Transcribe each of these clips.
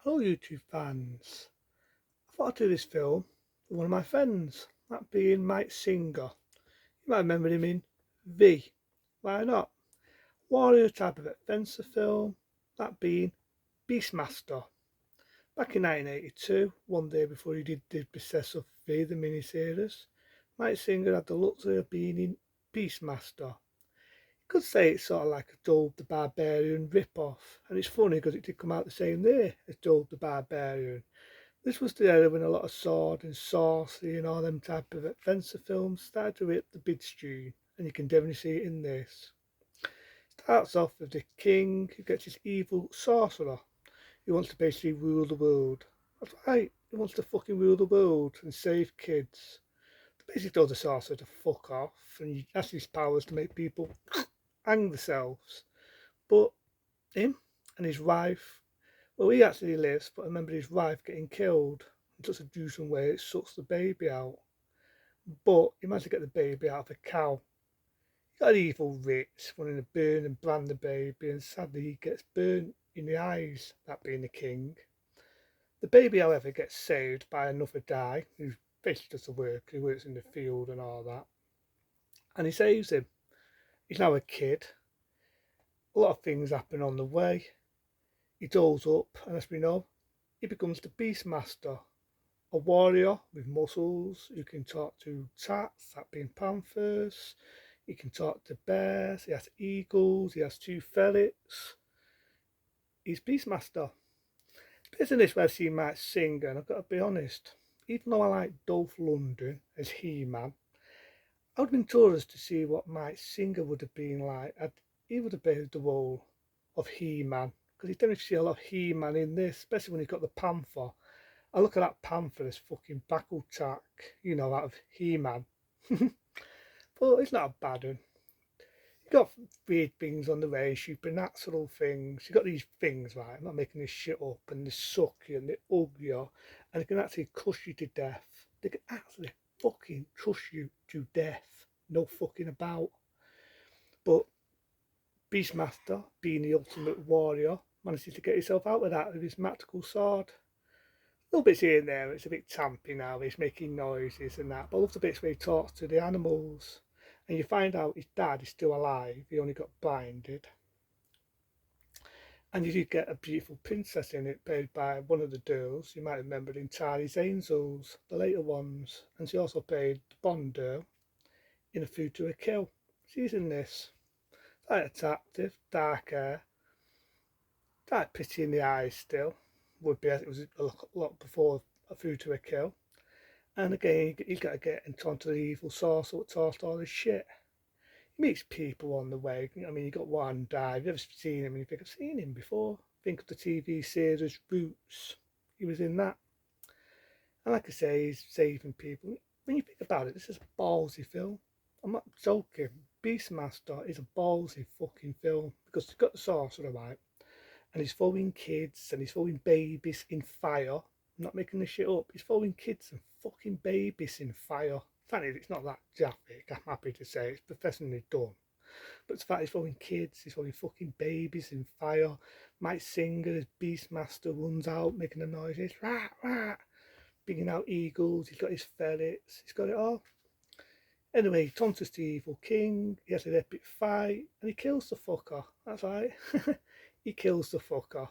Hello YouTube fans. I thought I'd do this film with one of my friends, that being Mike Singer. You might remember him in V. Why not? Warrior type of adventure film, that being Beastmaster. Back in 1982, one day before he did the Princess of V, the miniseries, Mike Singer had the luxury of being in Beastmaster. You could say it's sort of like a Dove the Barbarian rip-off, and it's funny because it did come out the same day as Dove the Barbarian. This was the era when a lot of sword and sorcery and all them type of adventure films started to hit the big screen, and you can definitely see it in this. Starts off with the king who gets his evil sorcerer who wants to basically rule the world. That's right, he wants to fucking rule the world and save kids. Basically tells the sorcerer to fuck off, and he has his powers to make people hang themselves. But him and his wife, well, he actually lives, but I remember his wife getting killed in such a gruesome way it sucks the baby out. But he managed to get the baby out of a cow. He got an evil witch wanting to burn and brand the baby, and sadly he gets burnt in the eyes, that being the king. The baby, however, gets saved by another guy who basically does the work, who works in the field and all that. And he saves him. He's now a kid. A lot of things happen on the way. He grows up, and as we know, he becomes the Beastmaster, a warrior with muscles who can talk to cats, that being panthers. He can talk to bears. He has eagles. He has two ferrets. He's Beastmaster. Based on this, where I've seen Mike Singer, and I've got to be honest, even though I like Dolph Lundgren as He-Man, I would have been curious to see what Mike Singer would have been like. He would have played the role of He-Man, because you don't see a lot of He-Man in this, especially when he's got the panther. I look at that panther as fucking Battletech, out of He-Man. But it's not a bad one. You got weird things on the way, supernatural things. You got these things, right? I'm not making this shit up, and they suck you and they hug you, and they can actually crush you to death. They can actually fucking crush you to death. No fucking about. But Beastmaster, being the ultimate warrior, manages to get himself out of that with his magical sword. Little bits here and there, it's a bit tampy now, he's making noises and that, but I love the bits where he talks to the animals, and you find out his dad is still alive, he only got blinded. And you do get a beautiful princess in it, played by one of the girls, you might remember in Charlie's Angels, the later ones, and she also played the Bond girl in A Food to a Kill. She's in this. Quite attractive, dark hair, quite pretty in the eyes still, would be as it was a lot before A Food to a Kill. And again, he's got to get into the evil sorcerer that taught all this shit. He meets people on the way. I mean, you got one guy, you've never seen him, and you think, I've seen him before. Think of the TV series Roots. He was in that. And like I say, he's saving people. When you think about it, this is a ballsy film. I'm not joking. Beastmaster is a ballsy fucking film because he's got the sorcerer right, and he's throwing kids and he's throwing babies in fire. I'm not making this shit up. He's throwing kids and fucking babies in fire. Granted, it's not that graphic, I'm happy to say. It's professionally done. But it's the fact he's throwing kids, he's throwing fucking babies in fire. Mike Singer as Beastmaster runs out making the noises. Rah, rah. Bringing out eagles, he's got his ferrets, he's got it all. Anyway, he taunts the evil king, he has an epic fight, and he kills the fucker. That's right. He kills the fucker.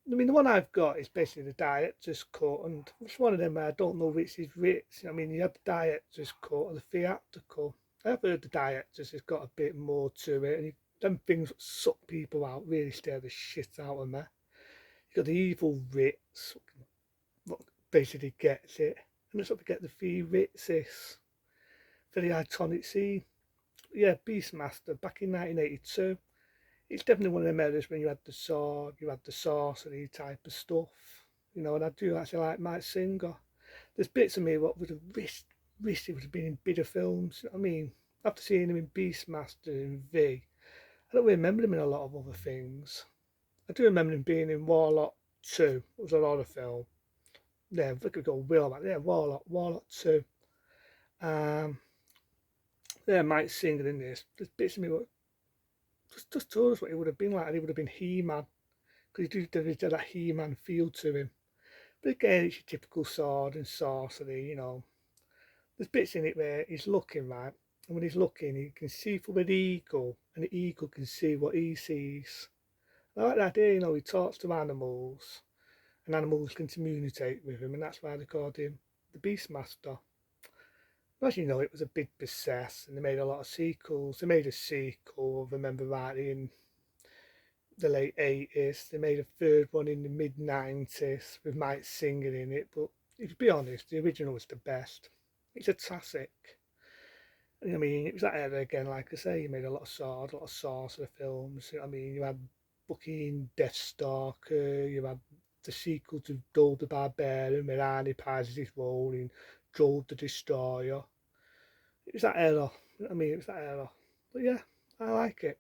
I mean, the one I've got is basically the director's cut, and it's one of them where I don't know which is which. I mean, you have the director's cut or the theatrical. I've heard the director's has got a bit more to it, and them things that suck people out really scare the shit out of me. You got the evil Ritz, what basically gets it, and let's not forget the three Ritzes for the iconic scene. Yeah, Beastmaster back in 1982. It's definitely one of them eras when you had the sword, you had the sorcery type of stuff, and I do actually like Mike Singer. There's bits of me what would have wished it would have been in bigger films. I mean, after seeing him in Beastmaster and V, I don't remember him in a lot of other things. I do remember him being in Warlock 2. It was a lot of film. Yeah, I could go Will back there. Warlock 2. Yeah, Mike Singer in this. There's bits of me what just told us what he would have been like, and he would have been He-Man. because he does that He-Man feel to him. But again, it's your typical sword and sorcery, you know. There's bits in it where he's looking, right, and when he's looking, he can see from an eagle, and the eagle can see what he sees. I like that idea, you know, he talks to animals, and animals can communicate with him, and that's why they called him the Beastmaster. As you know, it was a big success, and they made a lot of sequels. They made a sequel, if I remember rightly, in the late 80s. They made a third one in the mid 90s with Mike singing in it, but if you be honest, the original was the best. It's a classic. I mean, it was that era again, like I say, you made a lot of sword, a lot of sorcerer films. I mean, you had Bucky in Deathstalker, you had the sequel to Dull the Barbarian, where Arnie prises his role in Joel the Destroyer. It was that era. I mean, it was that era. But yeah, I like it.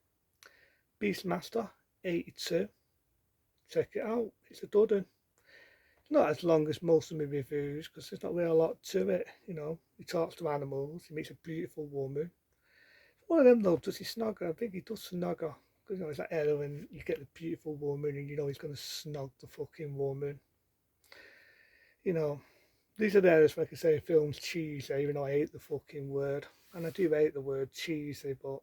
Beastmaster, 82. Check it out. It's a dud. It's not as long as most of my reviews because there's not really a lot to it. You know, he talks to animals. He meets a beautiful woman. One of them though, does he snog her? I think he does snog her. Because you know, it's that era when you get the beautiful woman and you know he's going to snog the fucking woman. You know, these are the areas where I can say a film's cheesy, even though I hate the fucking word. And I do hate the word cheesy, but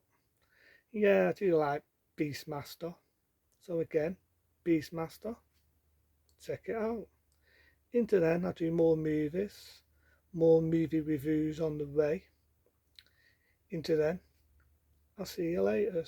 yeah, I do like Beastmaster. So again, Beastmaster, check it out. Into then, I do more movies, more movie reviews on the way. Into then, I'll see you later.